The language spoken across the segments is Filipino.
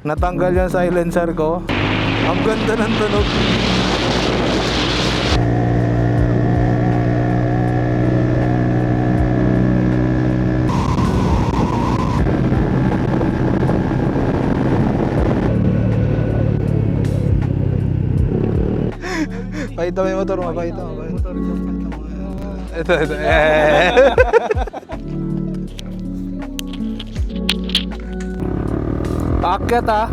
Natanggal yung silencer ko. Ang ganda ng tunog. Pakita mo yung motor mo, pakita mo. Ito. Paakyat ah.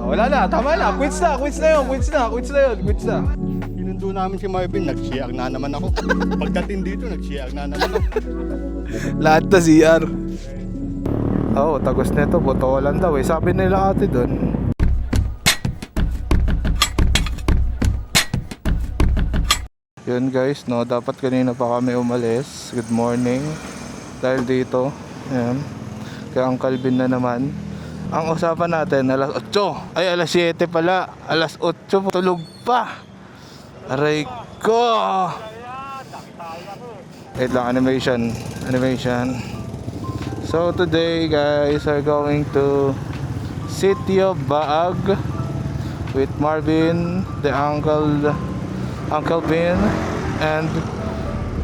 Wala na, tama na. Quits na yun. Sinundo namin si Marvin, nag-CR na naman ako. Pagdating dito, nag-CR na naman ako. Lahat na CR. Oo, tagos na ito, botolan daw eh. Sabi nila ate dun. Yun guys, no, dapat kanina pa kami umalis. Good morning. Dahil dito, ayan, kay Uncle Bin na naman. Ang usapan natin, alas 8. Ay, alas 7 pala. Alas 8, tulog pa. Aray ko. Wait lang, animation. So today guys, are going to City of Baag with Marvin, the Uncle Bin, and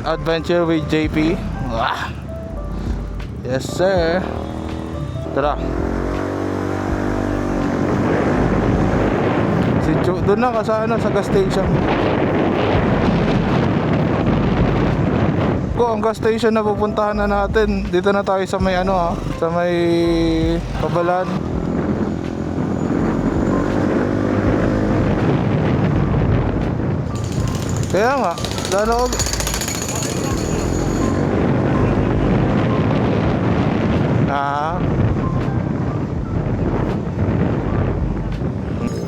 adventure with JP. Wah! Yes sir. Tara. Si Chu, doon na ka sa gas station. Ang gas station na pupuntahan na natin. Dito na tayo sa may sa may Kabalan. Kaya nga, lalo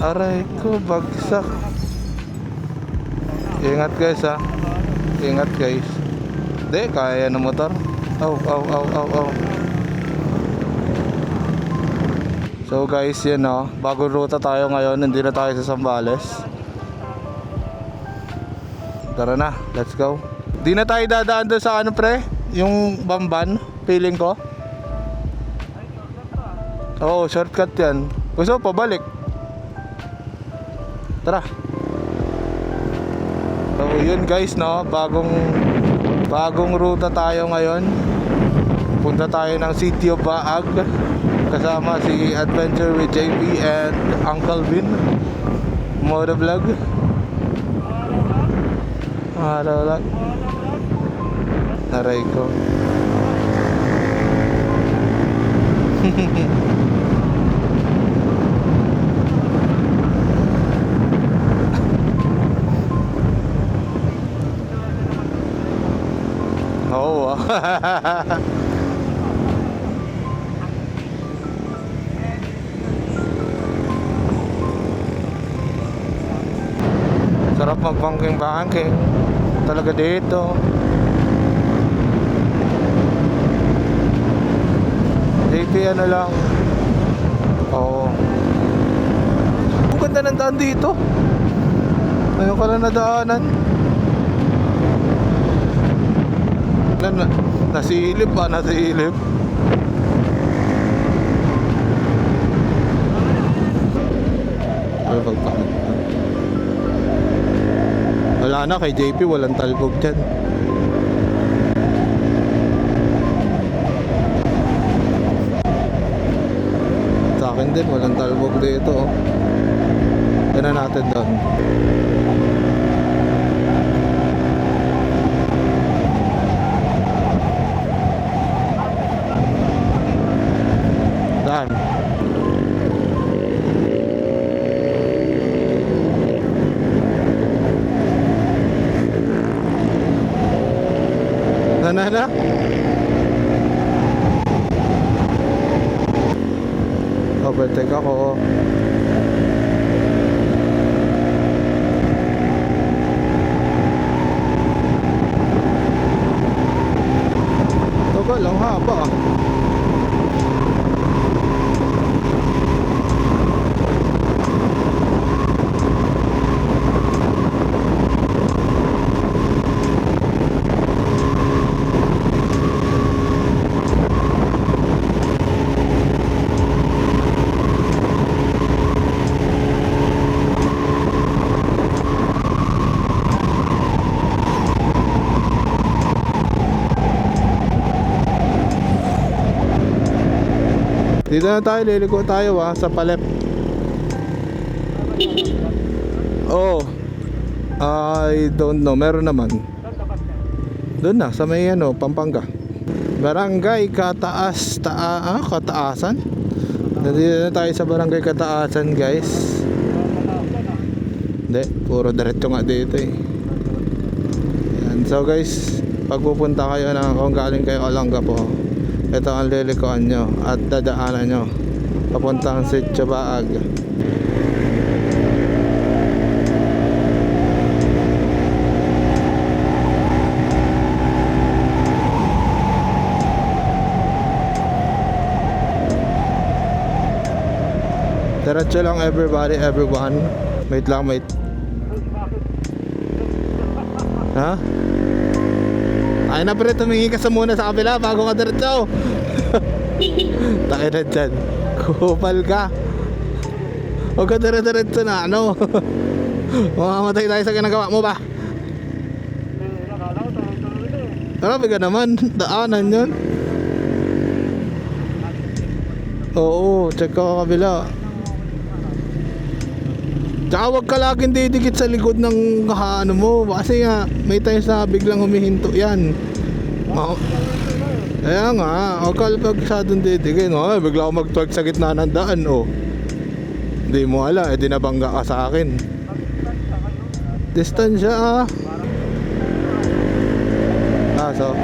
aray ko, bagsak. Ingat guys ha. Ingat guys. Hindi, kaya ng motor. Aw. So guys, yan bagong ruta tayo ngayon. Hindi na tayo sa Zambales. Tara na, let's go. Di na tayo dadaan doon sa pre? Yung Bamban, feeling ko. Oo, shortcut yan. Gusto pabalik. Tara. So yun guys, bagong ruta tayo ngayon. Punta tayo ng City of Baag. Kasama si Adventure with JP and Uncle Bin Motovlog. Aray ko. Oo. Sarap mag-banking talaga dito. JP lang. Oo. Ang ganda ng daan dito. Ngayon ka lang nadaanan. Nasilip. Wala na, kay JP walang talbog dyan. Sa akin din walang talbog dito. Yan na natin doon. Daan. Na overtake ako. Tagal, ang haba ah. Dito na tayo, liliko tayo sa palep. Oh, I don't know, meron naman. Doon na, sa may Pampanga. Barangay Kataasan. Nandito na tayo sa Barangay Kataasan, guys. Hindi, puro diretso nga dito eh. Yan. So guys, pag pupunta kayo kung galing kayo Olongapo, ito ang lilikuan nyo at dadaanan nyo papuntang Sitio Baag. Diretso lang everybody, everyone. Wait lang, wait. Ha? Ay na pre, tumingin ka muna sa kabila bago ka diretso. Takin na dyan. Kupal ka. Huwag ka diretso na mamamatay tayo sa ginagawa mo ba? Marami ka naman. Daanan yun. Oo, check ka kabila. Tsaka huwag ka laging didikit sa likod ng mo. Kasi nga, may times na biglang humihinto yan. Kaya nga, huwag ka pagsadong didikit. Bigla ako mag-twerk sa gitna ng daan. Hindi mo ala, nabangga ka sa akin. Distansya so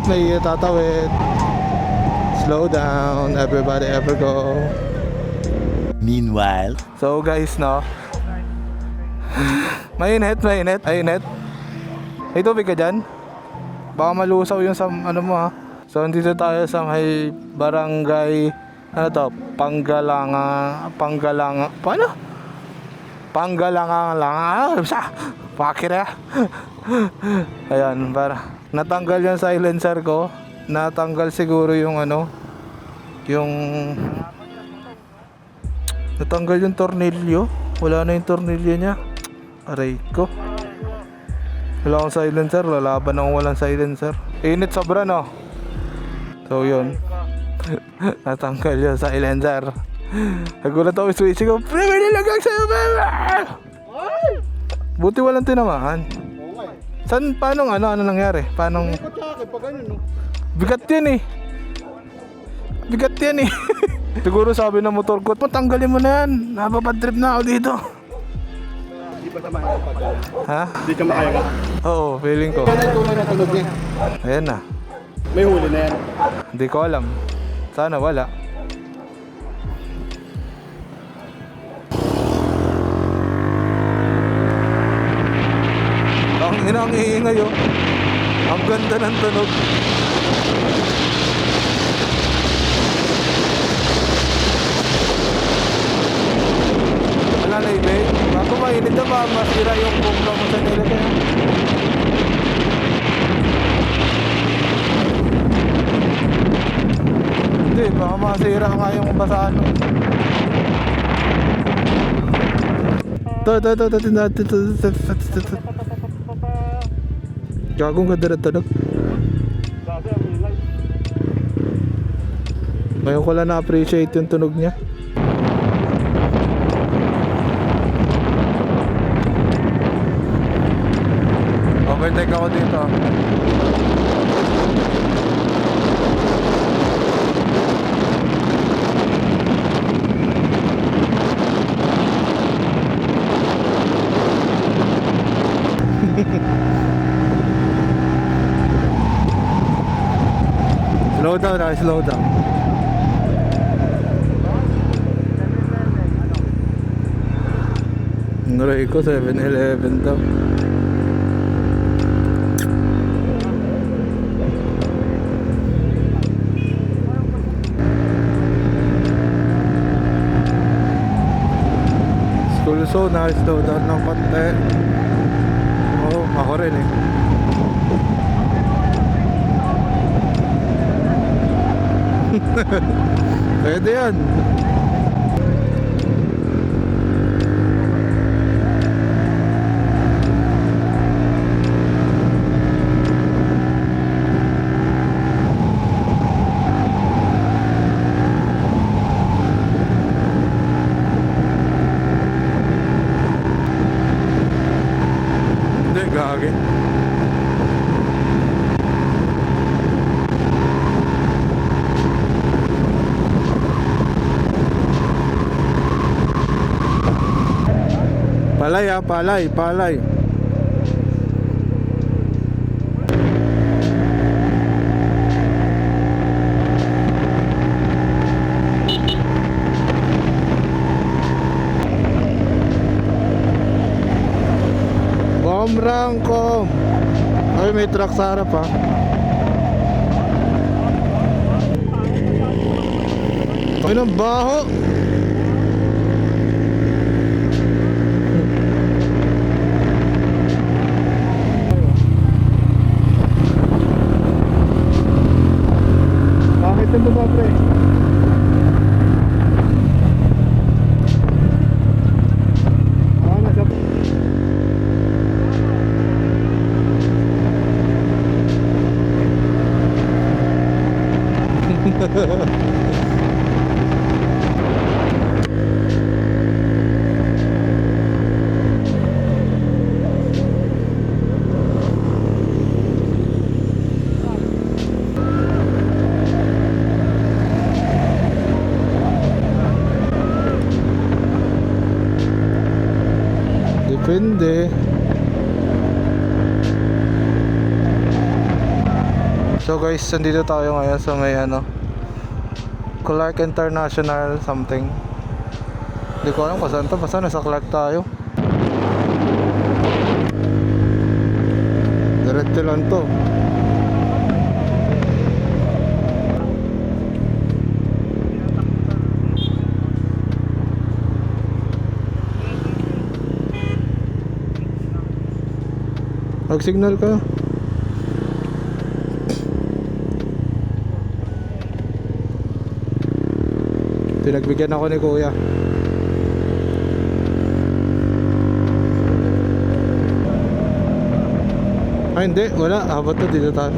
may tatawid. Slow down, everybody ever go. Meanwhile, so guys, mainit. May tubig ka dyan? Baka malusaw yung mo ha. So dito tayo sa may barangay Panggalanga. Pakira. Ayan, para natanggal yung silencer ko. Natanggal siguro yung natanggal yung tornilyo. Wala na yung tornilyo niya. Aray ko. Wala akong silencer. Lalaban akong walang silencer. Init sobra So yun. Natanggal yung silencer. Nagulat ako switch ko. Pre, may nilagag sa'yo, bebe! Buti walang tinamaan. Saan, paano nangyari? Paano? Bigat yan eh. Siguro sabi ng motor ko, tanggalin mo na yan. Napapadrip na ako dito. Di ba tama yung pag Ha? Di ka makaya ka? Oo, feeling ko. Kaya tuloy na tunog niya. Ayan na. May huli na yan. Hindi ko alam. Sana wala. Ang iingay Ang ganda ng tunog. Wala na ibig. Bago mainit na ba, masira yung bumba mo sa nilagay. Hindi, baka masira nga yung basahan. Gagong ganda ng tunog. Ngayon ko lang na-appreciate yung tunog niya. Overtake ako dito. Slow down. Ngaray ko 7-Eleven daw. School zone, slow down ng konti. Oo, ako rin eh. Pwede yan. Gagi. Palay ah, palay, palay. Bomrangko. Ay, may truck sa harap ah. Ay, ng baho. Bakit ito ba, pre? Nasa... Depende. So guys, nandito tayo ngayon sa may ano, Clark International something. Hindi ko alam kung saan to, basta nasa Clark tayo. Diretso lang to. Mag-signal ka. Pinagbigyan ako ni kuya. Ay hindi, wala. Abot to, dito tayo.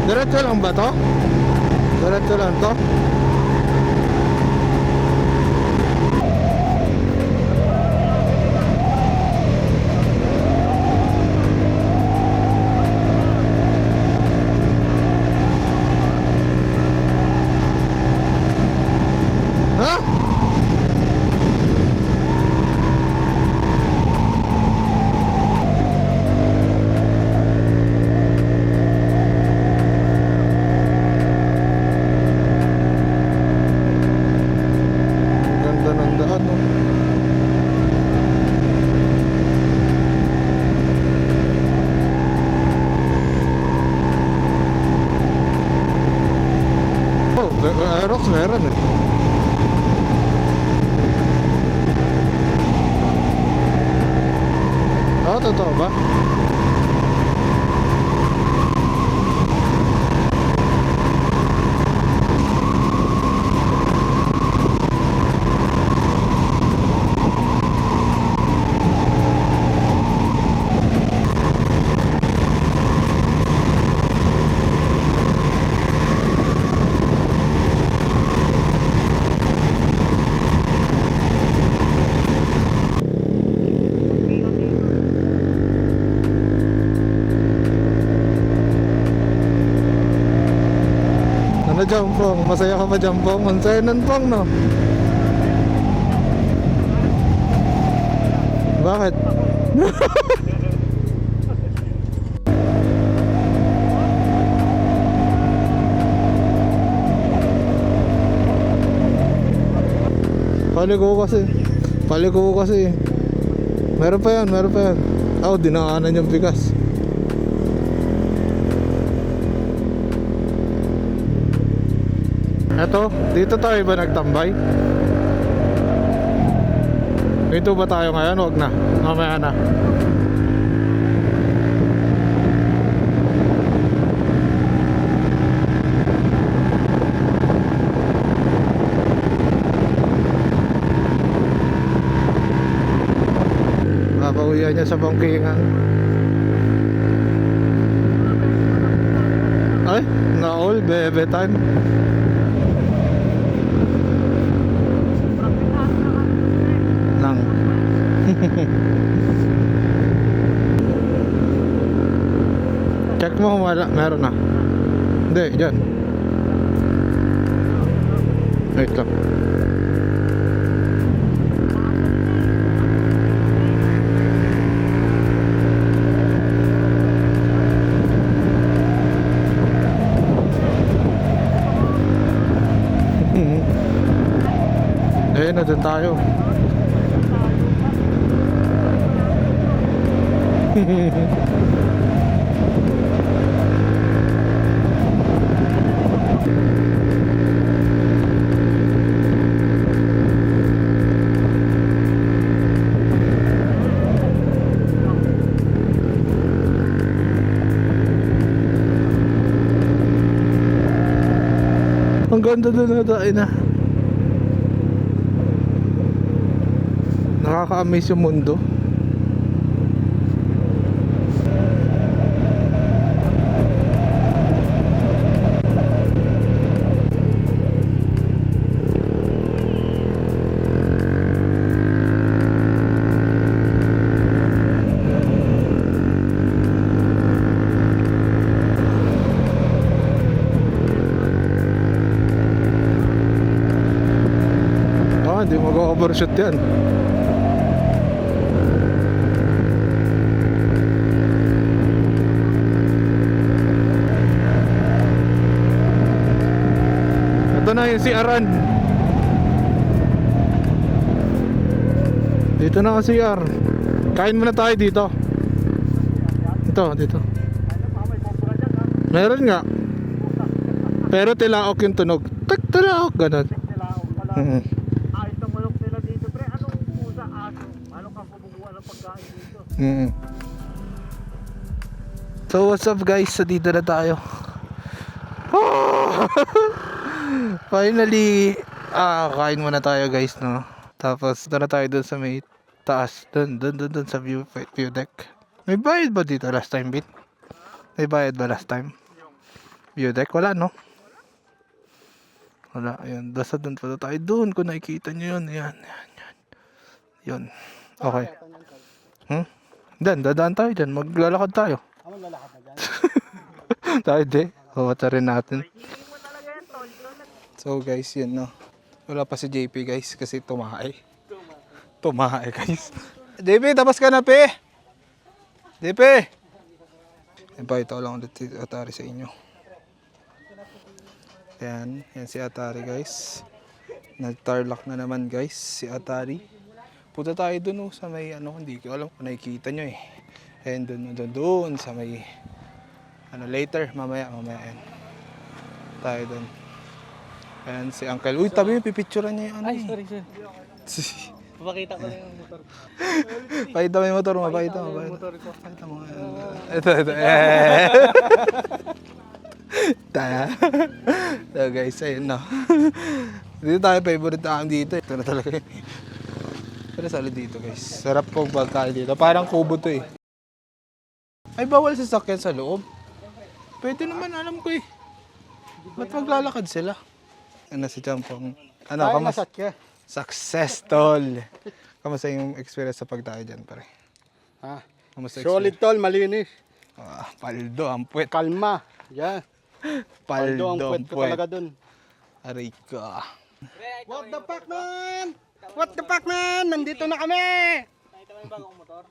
Diretso lang ba to? Diretso lang to? Ha? Ganda ng daan, no? Oh, Aerox meron eh. Oh, totoo ba? Jampong? Masaya ka pa, Jampong? Ang saya nun, Pong, no? Bakit? Paliko kasi. Meron pa yan. Oh, dinaanan yung bigas. Eto, dito tayo ba nagtambay? Dito ba tayo ngayon? Huwag na. Mamaya na. Papauwihan niya sa bangkingan. Ay, na-all, bebe time. Lang. Check mo kung meron na. Hindi, dyan. Wait lang. Ayun na, dun tayo. Ang ganda dun na tayo na. Nakaka-amaze yung mundo. Hindi mag-overshoot yan. Ito na yung CR-an. Dito na ang CR. Kain muna tayo dito. Dito. Meron nga. Pero tilaok yung tunog. Tilaok, ganun. So what's up guys, so dito na tayo. Finally, kain muna tayo guys, no. Tapos doon na tayo dun sa may taas, dun sa view deck. May bayad ba dito last time, Bit? May bayad ba last time? View deck, wala, no? Wala, ayun. Basta dun pa tayo, dun kung nakikita nyo yun. Yun. Okay. Dadaan tayo dyan, maglalakad tayo. Lalakad na dyan. Tayo di, huwata rin natin. So guys, yun no. Wala pa si JP guys, kasi tumae guys. JP, tapos ka na pe! JP! Ipakita ko lang ulit si Atari sa inyo. Yan si Atari guys. Nag-tarlock na naman guys, si Atari. Punta tayo dun sa may hindi ko alam kung nakikita nyo eh. And dun sa may later, mamaya yan. Tayo dun. Ayan si Uncle. Uy, tabi, pipicturean niya yung Ay, sorry. Papakita ko lang yung motor ko. Pakita mo yung motor mo, pakita mo. Pakita mo. Ito. Taya. So guys, ayun na. Dito tayo, favorite namin dito. Ito na talaga yun. Pero solid dito guys. Sarap pong pagkain dito. Parang kubo to eh. Ay, bawal sasakyan sa loob. Pwede naman, alam ko eh. Ba't maglalakad sila? Ano si Jampong? Success tol. Kamusta yung experience sa pagtayo dyan, pare? Kamusta Solid tol, malinis. Paldo, ang puwet. Kalma. Yan. Paldo, ang ang puwet ko talaga dun. Aray ka. What the fuck, man? What the fuck, man? Nandito na kami! Nakita mo yung bagong motor?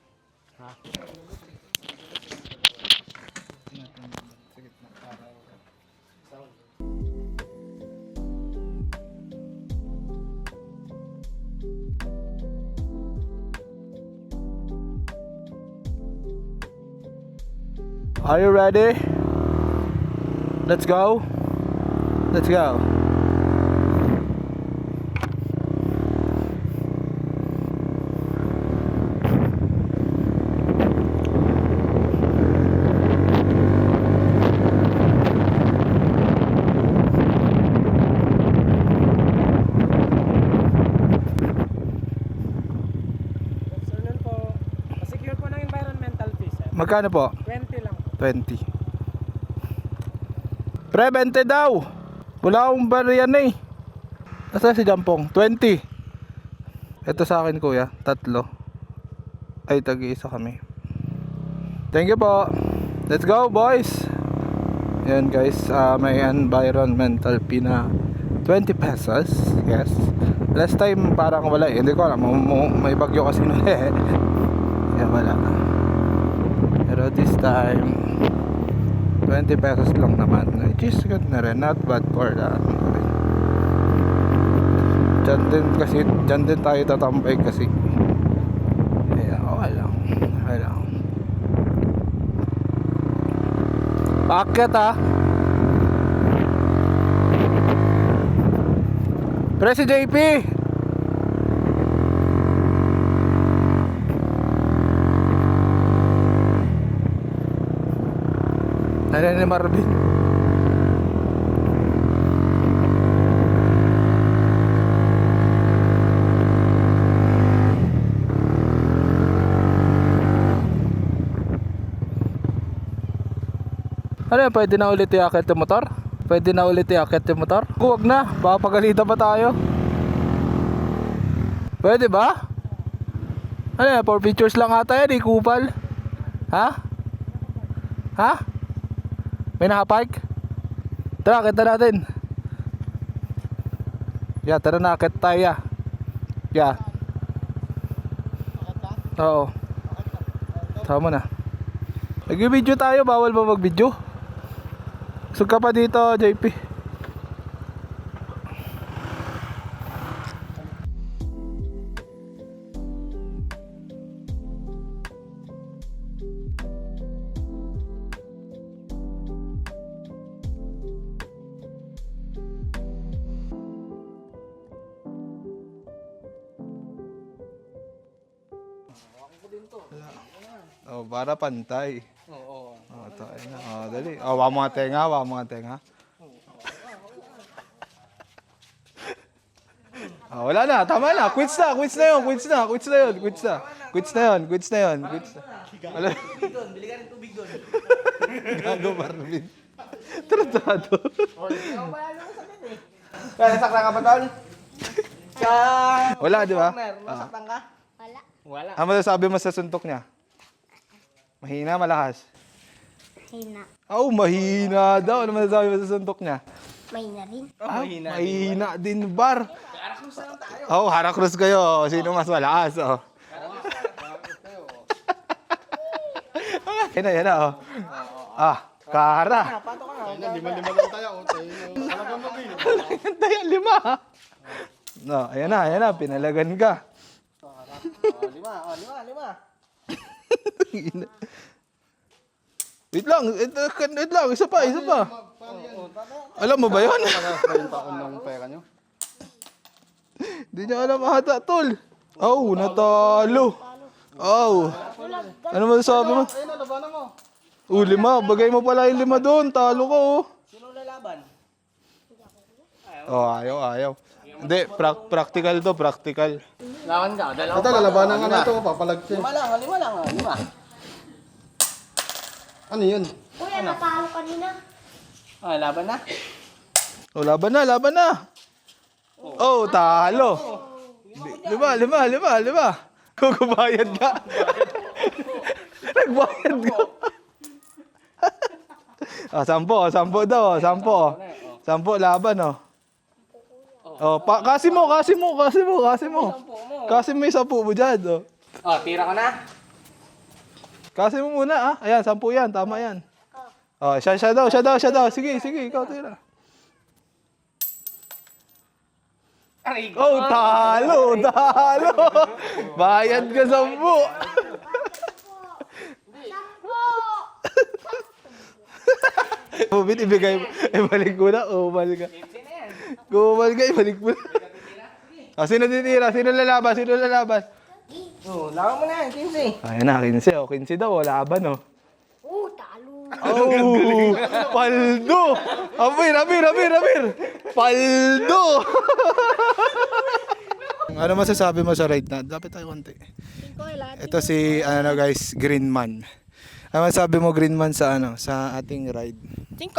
Are you ready? Let's go. Let's go. Afternoon po. Secure po ng environmental fee, sir. Magkano po? 20 lang. 20. Pre, 20 daw. Wala akong bariyan eh. Nasaan si Jampong? 20. Ito sa akin kuya, 3. Ay, tag-iisa kami. Thank you po. Let's go boys. Yan guys, may environmental fee na 20 pesos. Yes. Last time parang wala eh. Hindi ko alam, may bagyo kasi nun eh. Kaya wala. Pero this time 20 pesos lang naman, which is good na rin, not bad for that. Dyan din tayo tatambay kasi. Kaya okay lang. Paakyat ha. Pre si JP. Ano ni Marvin? Ano, pwede na ulit i-akit yung motor? Pwede na ulit i-akit yung motor? Huwag na, baka pagalitan pa tayo. Pwede ba? Ano yan, for pictures lang ata yan, kupal. Ha? Ha? May nakapark? Tara, kita natin. Yeah, tara na, akit tayo. Yeah. Oo. Tama na. Nag-video tayo, bawal ba mag-video? Sug ka pa dito, JP. Oh, para pantay. Oo. Oh, tayo na. Oh, dali. Oh, wa mga tenga. Oh, wala na, tama na. Quits na yun. Wala. Bili ka ng tubig doon. Gago, Marvin. Tratado. Kaya nasaktan ka ba doon? Sa... Wala, di ba? Nasaktan ka? Wala. Ano masasabi mo sa suntok niya? Mahina, malakas? Mahina. Oh, mahina daw. Ano masasabi mo sa suntok niya? Mahina rin. Mahina din, bar. Harakrus na lang tayo. Oh, harakrus kayo. Sino mas malakas? Oh. Yan na, oh. Ah, kara. Pato ka na. Lima-lima lang tayo. Talagang mabili. Tayo, 5. No, ayan na. Pinalagan ka. Lima. Wait lang. Isa pa. Alam mo ba yun? Yung taon ng pera nyo. Hindi niya alam ata, tol. Oh, natalo. Oh. Ano masasabi mo? Ayun na, labanan mo. 5. Bagay mo pala yung 5 doon. Talo ko, oh. Sino lalaban? Oh, ayaw. Hindi, practical to, practical. Laban ka, dalawa. Ito, lalabanan nga na ito. Papalag siya. Lima lang. Ano yun? Kuya, natalo kanina. Ah, laban na. Oh, laban na. Oh, talo. 5. Kukubayad ka. Nagbayad ka. 10 daw, 10 laban, oh. Oh, kasi mo. Kasi mo yung 10 mo dyan. Oh. Oh, tira ko na. Kasi mo muna ah. Ayan, 10 yan. Tama yan. Oh, siya daw. Sige, ikaw tira. Aray ko. Oh, talo. Bayad ka 10. Bubit, ibigay mo. Ibalik mo na. Umal ka. Ibalik mo na. Ah, sino titira? Sino lalaban? Oh, lawan mo na, 15. Ayan na, 15. O, 15 daw. Laban, oh. Talo. Oh, paldo. Abir. Paldo. Ano masasabi mo sa ride na? Dapat tayo konti. Ito si, guys, Green Man. Ano masasabi mo, Green Man, sa ating ride? Ito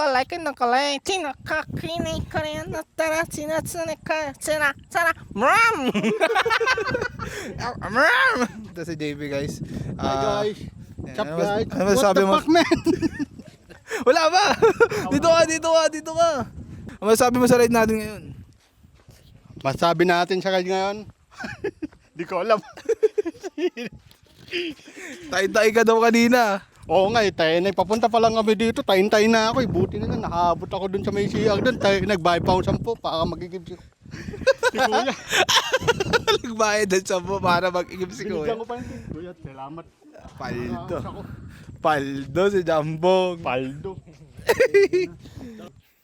si JB, guys. Hi guys. Yan, Chop ano guys. ano masasabi mo? What the fuck, man? Wala ba? Dito ka. Ano masasabi mo sa ride natin ngayon? Masabi natin sa kanya ngayon. Di ko alam. Tay ka daw kanina. Oo nga, papunta pa lang kami dito, tayin na ako. Buti na nga, nakaabot ako dun sa may siyag dun. Nagbayad pa akong 10 para magigib si Kuya. Nagbayad ng 10 para mag-igib si Kuya. Binigyan ko pa yun. Kuya, salamat. Paldo si Jambong. Paldo.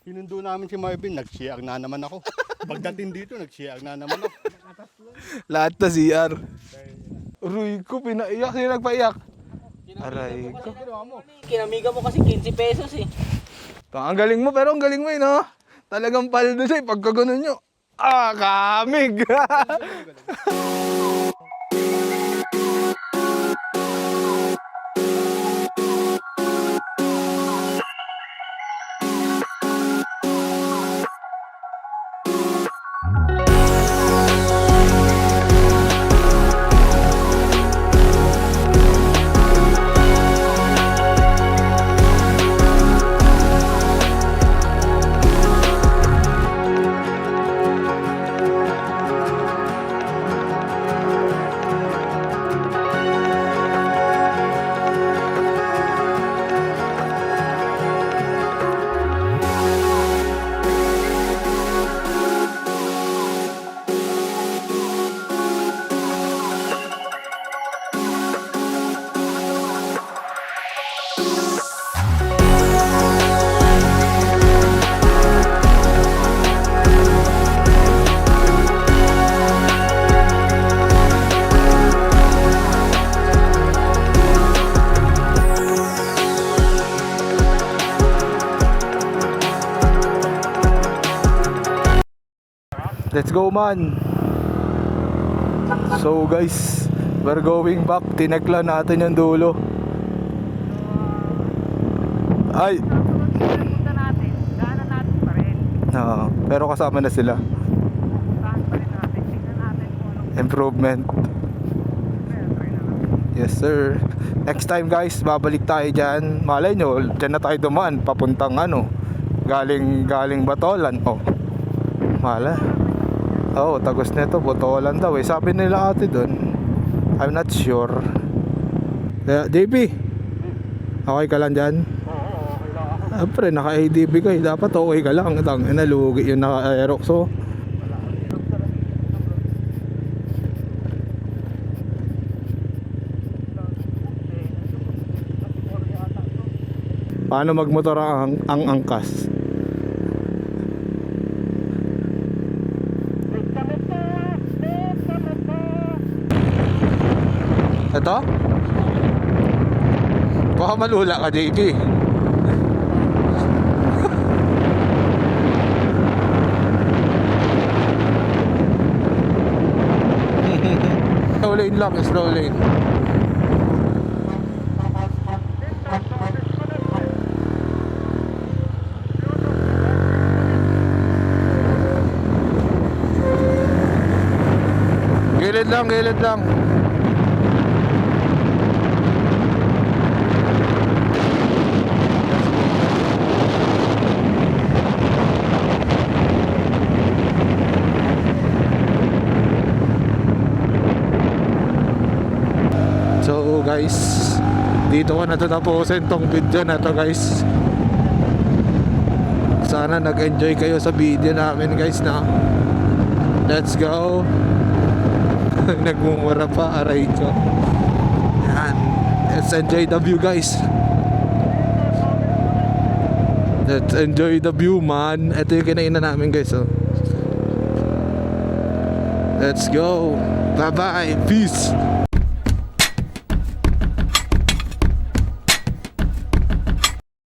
Pinundo namin si Marvin, nag-CR na naman ako. Pagdating dito, nag-CR na naman ako. Lahat na CR. Aray ko, pinaiyak. Sino nagpaiyak? Aray ko. Kinamiga mo kasi 15 pesos eh. Ang galing mo, pero ang galing mo no? Talagang paldo siya, pagka ganun nyo. Kamig! Let's go, man. So guys, we're going back. Tinekla natin yung dulo. Ay. Punta natin, daanan natin pa rin. Oo, pero kasama na sila. Puntahan pa rin natin. Tingnan natin kung anong Improvement. try na lang. Yes, sir. Next time, guys, babalik tayo dyan. Malay nyo, dyan na tayo dumaan. Papuntang galing Batolan. Oh, mala. Oh, tagos nito, Botolan daw eh. Sabi nila ate doon. I'm not sure. JP, okay ka lang dyan? Oo, okay lang ako. Siyempre, naka-ADB ka eh. Dapat okay ka lang. Nalugi yung naka-Aerox. Oh. Paano magmotor ang angkas? Ito? Baka malula ka, JP. Slow lane lang, slow lane. Gilid lang, gilid lang. guys. Dito ko natatapusin tong video na to guys. Sana nag-enjoy kayo sa video namin guys na. Let's go. Nagmumura pa, aray ko. Yan. Let's enjoy the view guys. Let's enjoy the view man. Ito yung kinainan namin guys oh. Let's go. Bye bye. Peace.